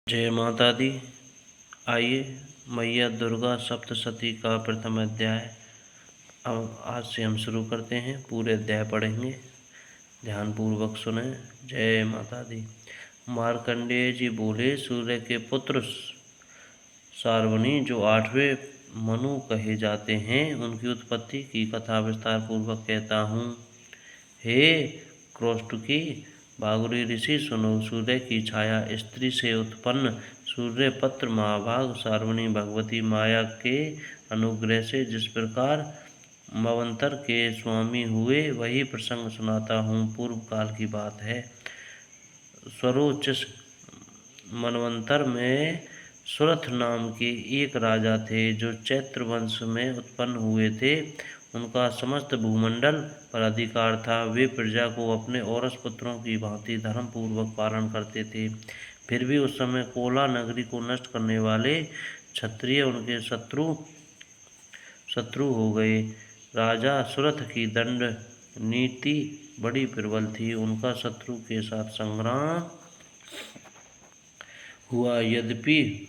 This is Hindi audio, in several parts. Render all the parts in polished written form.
जय माता दी। आइए मैया दुर्गा सप्तशती का प्रथम अध्याय अब आज से हम शुरू करते हैं। पूरे अध्याय पढ़ेंगे, ध्यानपूर्वक सुने। जय माता दी। मार्कंडेय जी बोले, सूर्य के पुत्र सार्वनी जो 8वें मनु कहे जाते हैं, उनकी उत्पत्ति की कथा विस्तार पूर्वक कहता हूँ। हे क्रोष्टकी बागुरी ऋषि सुनो, सूर्य की छाया स्त्री से उत्पन्न सूर्य पत्र महाभाग सार्वनी भगवती माया के अनुग्रह से जिस प्रकार मवंतर के स्वामी हुए, वही प्रसंग सुनाता हूँ। पूर्व काल की बात है। स्वरोचिष मनवंतर में सुरथ नाम के एक राजा थे, जो चैत्र वंश में उत्पन्न हुए थे। उनका समस्त भूमंडल पर अधिकार था। वे प्रजा को अपने औरस पुत्रों की भांति धर्म पूर्वक पालन करते थे। फिर भी उस समय कोला नगरी को नष्ट करने वाले क्षत्रिय उनके शत्रु हो गए। राजा सुरथ की दंड नीति बड़ी प्रबल थी। उनका शत्रु के साथ संग्राम हुआ। यद्यपि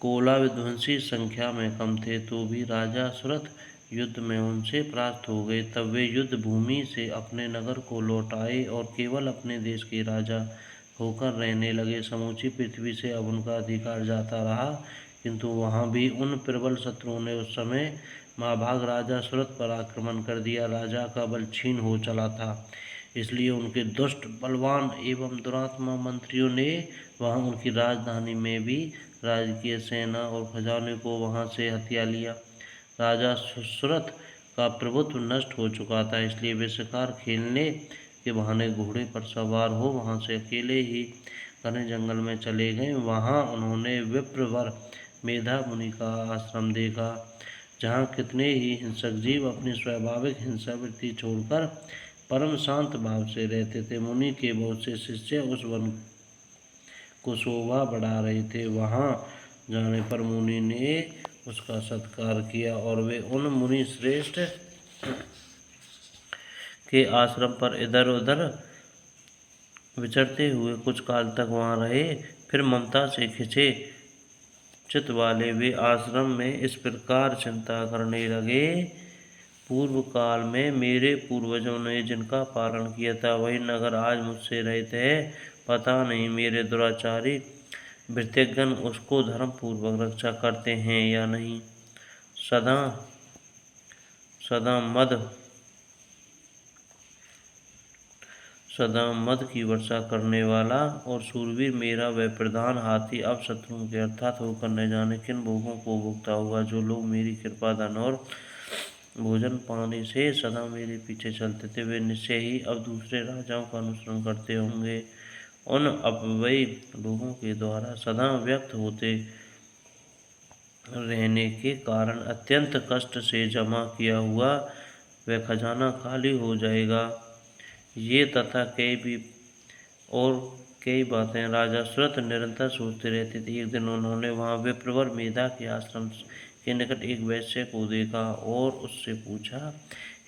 कोला विध्वंसी संख्या में कम थे, तो भी राजा सुरथ युद्ध में उनसे परास्त हो गए। तब वे युद्ध भूमि से अपने नगर को लौट आए और केवल अपने देश के राजा होकर रहने लगे। समूची पृथ्वी से अब उनका अधिकार जाता रहा, किंतु वहाँ भी उन प्रबल शत्रुओं ने उस समय महाभाग राजा सुरथ पर आक्रमण कर दिया। राजा का बल क्षीण हो चला था, इसलिए उनके दुष्ट बलवान एवं दुरात्मा मंत्रियों ने वहाँ उनकी राजधानी में भी राजकीय सेना और खजाने को वहाँ से हथिया लिया। राजा सुरथ का प्रभुत्व नष्ट हो चुका था, इसलिए वे शिकार खेलने के बहाने घोड़े पर सवार हो वहाँ से अकेले ही घने जंगल में चले गए। वहाँ उन्होंने विप्रवर मेधा मुनि का आश्रम देखा, जहाँ कितने ही हिंसक जीव अपनी स्वाभाविक हिंसा वृत्ति छोड़कर परम शांत भाव से रहते थे। मुनि के बहुत से शिष्य उस वन को शोभा बढ़ा रहे थे। वहाँ जाने पर मुनि ने उसका सत्कार किया और वे उन मुनि श्रेष्ठ के आश्रम पर इधर उधर विचरते हुए कुछ काल तक वहाँ रहे। फिर ममता से खिंचे चित्त वाले वे आश्रम में इस प्रकार चिंता करने लगे, पूर्व काल में मेरे पूर्वजों ने जिनका पालन किया था, वही नगर आज मुझसे रहित है। पता नहीं मेरे दुराचारी भृत्यगण उसको धर्म पूर्वक रक्षा करते हैं या नहीं। सदा मद की वर्षा करने वाला और शूरवीर मेरा वह प्रधान हाथी अब शत्रुओं के अर्थात होकर न जाने किन भोगों को भुगता हुआ। जो लोग मेरी कृपा धन और भोजन पाने से सदा मेरे पीछे चलते थे, वे निश्चय ही अब दूसरे राजाओं का अनुसरण करते होंगे। उन अपव्ययी लोगों के द्वारा सदा व्यक्त होते रहने के कारण अत्यंत कष्ट से जमा किया हुआ वह खजाना खाली हो जाएगा। ये तथा कई बातें राजा सुरथ निरंतर सोचते रहते थे। एक दिन उन्होंने वहाँ विप्रवर मेधा के आश्रम के निकट एक वैश्य को देखा और उससे पूछा,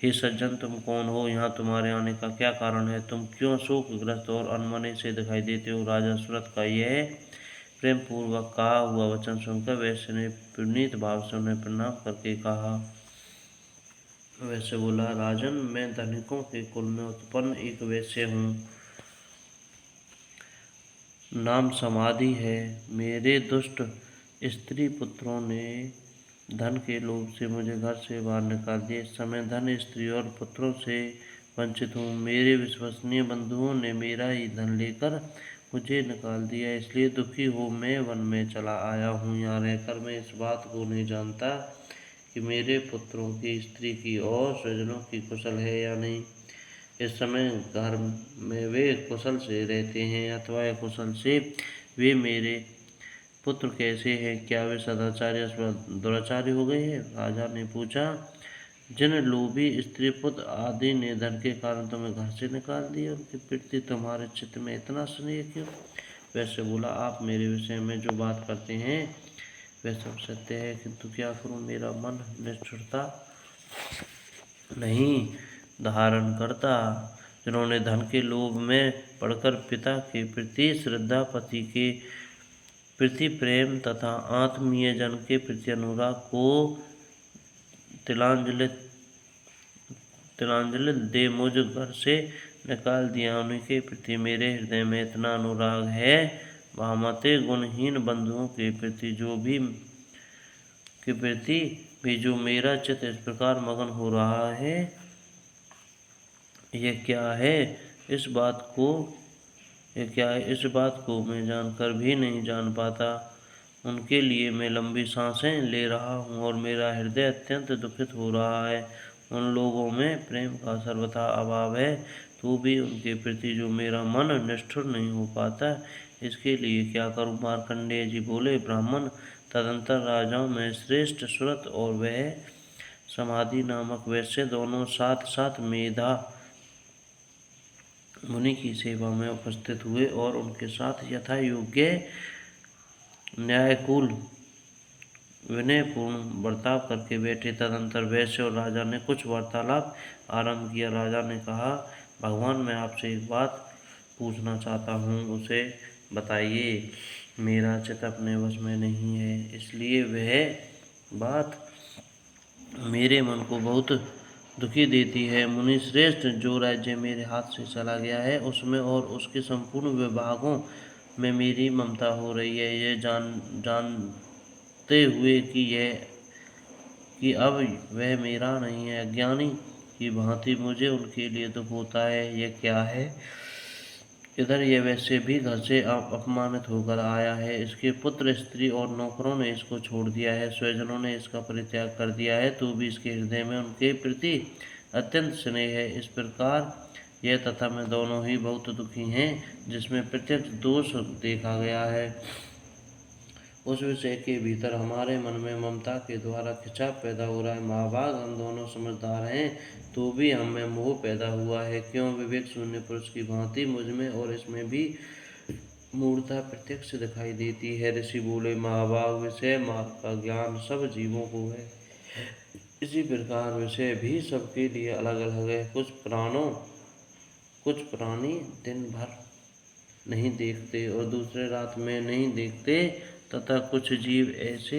हे सज्जन, तुम कौन हो? यहाँ तुम्हारे आने का क्या कारण है? तुम क्यों शोकग्रस्त और अनमने से दिखाई देते हो? राजा सुरथ का यह प्रेम पूर्वक कहा हुआ वचन सुनकर वैश्य ने पुनीत भाव से उन्हें प्रणाम करके कहा। वैसे बोला, राजन, मैं धनिकों के कुल में उत्पन्न एक वैश्य हूँ। नाम समाधि है। मेरे दुष्ट स्त्री पुत्रों ने धन के लोभ से मुझे घर से बाहर निकाल दिया। इस समय धन, स्त्री और पुत्रों से वंचित हूँ। मेरे विश्वसनीय बंधुओं ने मेरा ही धन लेकर मुझे निकाल दिया, इसलिए दुखी हो मैं वन में चला आया हूँ। यहाँ रहकर मैं इस बात को नहीं जानता कि मेरे पुत्रों की, स्त्री की और स्वजनों की कुशल है या नहीं। इस समय घर में वे कुशल से रहते हैं अथवा अकुशल से। वे मेरे पुत्र कैसे हैं? क्या वे सदाचारी अथवा दुराचारी हो गए हैं? राजा ने पूछा, जिन लोभी स्त्री पुत्र आदि ने धन के कारण तुम्हें घर से निकाल दिया, उनके प्रति तुम्हारे चित्त में इतना स्नेह क्यों? वैसे बोला, आप मेरे विषय में जो बात करते हैं वह सब सत्य है, किंतु क्या करूं, मेरा मन निष्ठुरता नहीं धारण करता। जिन्होंने धन के लोभ में पड़कर पिता के प्रति श्रद्धा, पति के प्रति प्रेम तथा आत्मीय जन के प्रति अनुराग को तिलांजलि दे मुझ घर से निकाल दिया। उन्हीं के प्रति मेरे हृदय में इतना अनुराग है, भामाते गुणहीन बंधुओं के प्रति भी जो मेरा चित्त इस प्रकार मगन हो रहा है, यह क्या है इस बात को मैं जानकर भी नहीं जान पाता। उनके लिए मैं लंबी सांसें ले रहा हूँ और मेरा हृदय अत्यंत दुखित हो रहा है। उन लोगों में प्रेम का सर्वथा अभाव है, तो भी उनके प्रति जो मेरा मन निष्ठुर नहीं हो पाता, इसके लिए क्या करूँ। मार्कंडेय जी बोले, ब्राह्मण, तदंतर राजाओं में श्रेष्ठ सुरत और वह समाधि नामक वैश्य दोनों साथ साथ मेधा मुनि की सेवा में उपस्थित हुए और उनके साथ यथा योग्य न्यायकूल विनयपूर्ण बर्ताव करके बैठे। तदंतर वैश्य और राजा ने कुछ वार्तालाप आरंभ किया। राजा ने कहा, भगवान, मैं आपसे एक बात पूछना चाहता हूँ, उसे बताइए। मेरा चित्त अपने वश में नहीं है, इसलिए वह बात मेरे मन को बहुत दुखी देती है। मुनि श्रेष्ठ, जो राज्य मेरे हाथ से चला गया है उसमें और उसके संपूर्ण विभागों में मेरी ममता हो रही है, यह जानते हुए कि अब वह मेरा नहीं है। अज्ञानी की भांति मुझे उनके लिए दुख होता है, यह क्या है। इधर यह वैसे भी घर से अपमानित होकर आया है, इसके पुत्र, स्त्री और नौकरों ने इसको छोड़ दिया है, स्वजनों ने इसका परित्याग कर दिया है, तो भी इसके हृदय में उनके प्रति अत्यंत स्नेह है। इस प्रकार यह तथा मैं दोनों ही बहुत दुखी हैं, जिसमें प्रत्यक्ष दोष देखा गया है। उस विषय के भीतर हमारे मन में ममता के द्वारा खिंचाव पैदा हो रहा है। महाभाग, हम दोनों समझदार हैं, तो भी हम में मोह पैदा हुआ है। क्यों विवेक शून्य पुरुष की भांति मुझ में और इसमें भी मूर्ता प्रत्यक्ष दिखाई देती है। ऋषि बोले, महाभाग, विषय मार्ग का ज्ञान सब जीवों को है, इसी प्रकार विषय भी सबके लिए अलग अलग है। कुछ प्राणी दिन भर नहीं देखते और दूसरे रात में नहीं देखते, तथा कुछ जीव ऐसे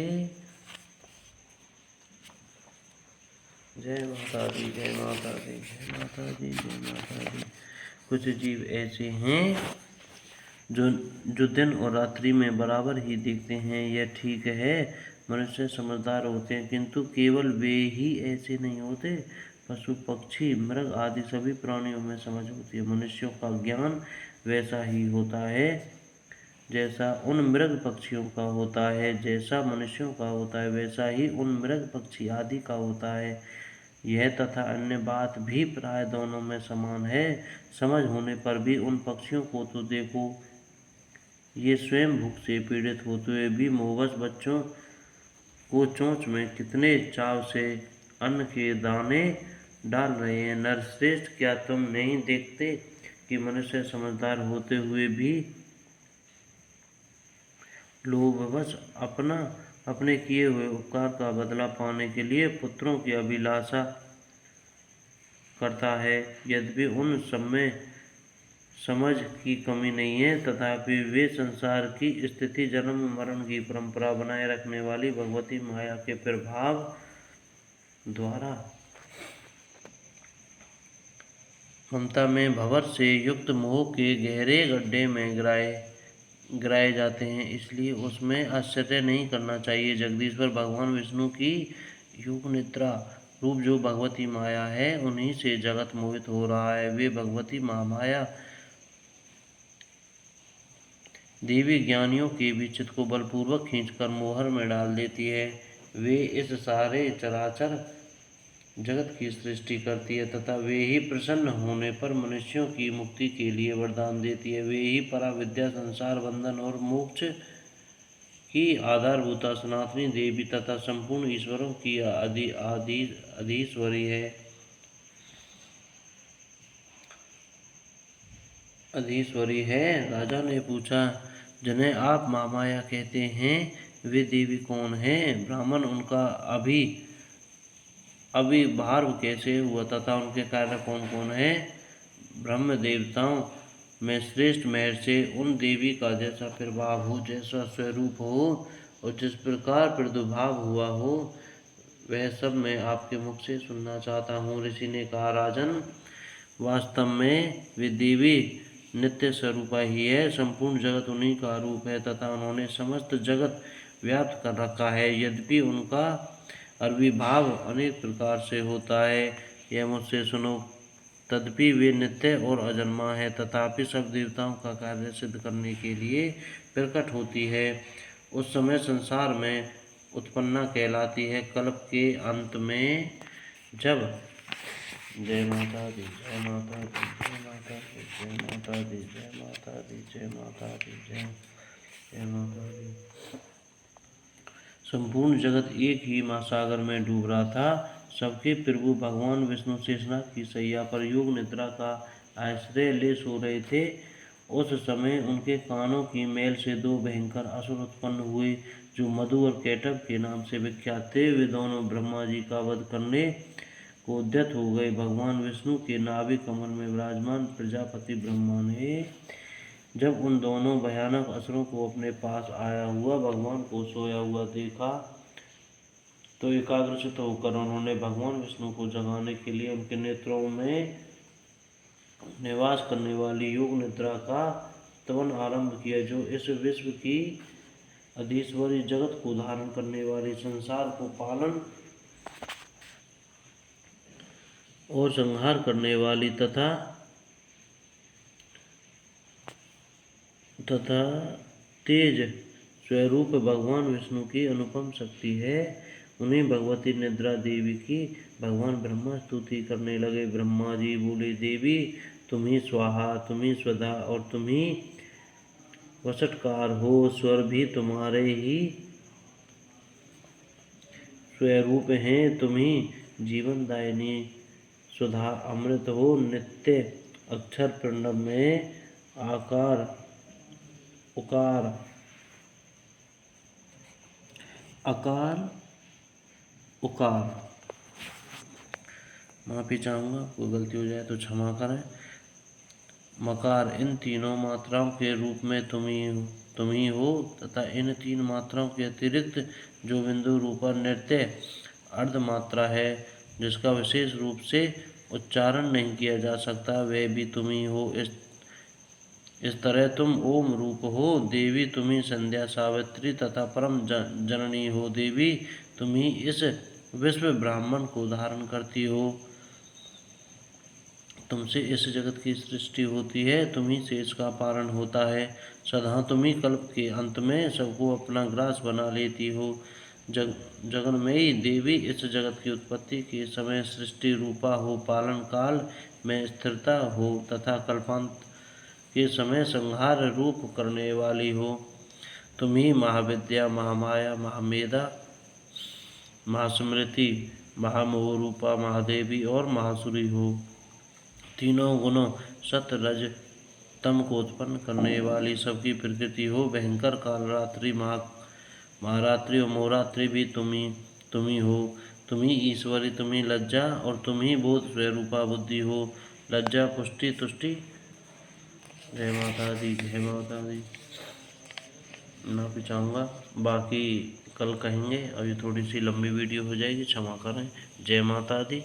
जय माता दी, जय माता दी, जय माता दी, जय माता दी। कुछ जीव ऐसे हैं जो दिन और रात्रि में बराबर ही देखते हैं, यह ठीक है। मनुष्य समझदार होते हैं, किंतु केवल वे ही ऐसे नहीं होते। पशु, पक्षी, मृग आदि सभी प्राणियों में समझ होती है। मनुष्यों का ज्ञान वैसा ही होता है जैसा उन मृग पक्षियों का होता है, जैसा मनुष्यों का होता है वैसा ही उन मृग पक्षी आदि का होता है। यह तथा अन्य बात भी प्राय दोनों में समान है। समझ होने पर भी उन पक्षियों को तो देखो, ये स्वयं भूख से पीड़ित होते हुए भी मोहवश बच्चों को चोंच में कितने चाव से अन्न के दाने डाल रहे हैं। नरश्रेष्ठ, क्या तुम नहीं देखते कि मनुष्य समझदार होते हुए भी लोभवश अपने किए हुए उपकार का बदला पाने के लिए पुत्रों की अभिलाषा करता है। यद्यपि उन सब में समझ की कमी नहीं है, तथापि वे संसार की स्थिति, जन्म मरण की परंपरा बनाए रखने वाली भगवती माया के प्रभाव द्वारा ममता में भंवर से युक्त मोह के गहरे गड्ढे में गिराए जाते हैं, इसलिए उसमें आश्चर्य नहीं करना चाहिए। जगदीश्वर भगवान विष्णु की योग निद्रा रूप जो भगवती माया है, उन्हीं से जगत मोहित हो रहा है। वे भगवती महामाया देवी ज्ञानियों के भी चित्त को बलपूर्वक खींचकर मोहर में डाल देती है। वे इस सारे चराचर जगत की सृष्टि करती है, तथा वे ही प्रसन्न होने पर मनुष्यों की मुक्ति के लिए वरदान देती है। वे ही पराविद्या, संसार बंधन और मोक्ष की आधारभूता सनातनी देवी तथा संपूर्ण ईश्वरों की अधीश्वरी है। राजा ने पूछा, जिन्हें आप महामाया कहते हैं, वे देवी कौन हैं। ब्राह्मण, उनका अभिभार्व कैसे हुआ तथा उनके कार्य कौन कौन है। ब्रह्म, देवताओं में श्रेष्ठ महर से उन देवी का जैसा प्रभाव हो, जैसा स्वरूप हो और जिस प्रकार प्रादुर्भाव हुआ हो, वह सब मैं आपके मुख से सुनना चाहता हूँ। ऋषि ने कहा, राजन, वास्तव में वे देवी नित्य स्वरूपा ही है। संपूर्ण जगत उन्हीं का रूप है तथा उन्होंने समस्त जगत व्याप्त कर रखा है। यद्यपि उनका आविर्भाव अनेक प्रकार से होता है, यह मुझसे सुनो। तदपि वे नित्य और अजन्मा है, तथापि सब देवताओं का कार्य सिद्ध करने के लिए प्रकट होती है। उस समय संसार में उत्पन्ना कहलाती है। कल्प के अंत में जब जय माता दी, जय माता दी, जय माता दी, जय माता दी, जय माता दी, जय माता दी, जय माता दी। संपूर्ण जगत एक ही महासागर में डूब रहा था। सबके प्रभु भगवान विष्णु शेषनाग की शैया पर योग निद्रा का आश्रय ले सो रहे थे। उस समय उनके कानों की मैल से दो भयंकर असुर उत्पन्न हुए, जो मधु और कैटभ के नाम से विख्यात थे। वे दोनों ब्रह्मा जी का वध करने को उद्यत हो गए। भगवान विष्णु के नाभि कमल में विराजमान प्रजापति ब्रह्मा ने जब उन दोनों भयानक असुरों को अपने पास आया हुआ भगवान को सोया हुआ देखा, तो एकाग्रचित होकर उन्होंने भगवान विष्णु को जगाने के लिए उनके नेत्रों में निवास करने वाली योग निद्रा का स्तवन आरंभ किया, जो इस विश्व की अधीश्वरी, जगत को धारण करने वाली, संसार को पालन और संहार करने वाली तथा तेज स्वरूप भगवान विष्णु की अनुपम शक्ति है। उन्हें भगवती निद्रा देवी की भगवान ब्रह्मा स्तुति करने लगे। ब्रह्मा जी बोले, देवी, तुम ही स्वाहा, तुम ही स्वधा और तुम ही वशटकार हो। स्वर भी तुम्हारे ही स्वरूप हैं। तुम ही जीवनदायिनी सुधा अमृत हो। नित्य अक्षर प्रणव में आकार अकार उकार, माफी चाहूँगा, कोई गलती हो जाए तो क्षमा करें, मकार, इन तीनों मात्राओं के रूप में तुम ही हो तथा इन तीन मात्राओं के अतिरिक्त जो बिंदु रूपा नृत्य अर्ध मात्रा है, जिसका विशेष रूप से उच्चारण नहीं किया जा सकता, वह भी तुम ही हो। इस तरह तुम ओम रूप हो। देवी, तुम ही संध्या, सावित्री तथा परम जननी हो। देवी, तुम ही इस विश्व ब्राह्मण को धारण करती हो। तुमसे इस जगत की सृष्टि होती है, तुम ही से इसका पालन होता है। सदा तुम ही कल्प के अंत में सबको अपना ग्रास बना लेती हो। जगन्मयी देवी, इस जगत की उत्पत्ति के समय सृष्टि रूपा हो, पालन काल में स्थिरता हो तथा कल्पांत के समय संहार रूप करने वाली हो। तुम ही महाविद्या, महामाया, महामेधा, महास्मृति, महामोह रूपा, महादेवी और महासुरी हो। तीनों गुणों सत रज तम को उत्पन्न करने वाली सबकी प्रकृति हो। भयंकर काल रात्रि, महारात्रि और मोहरात्रि भी तुम ही हो। तुम ही ईश्वरी, तुम ही लज्जा और तुम ही बोध स्वरूपा बुद्धि हो। लज्जा, पुष्टि, तुष्टि। जय माता दी, जय माता दी। माफी चाहूँगा, बाकी कल कहेंगे। अभी थोड़ी सी लंबी वीडियो हो जाएगी, क्षमा करें। जय माता दी।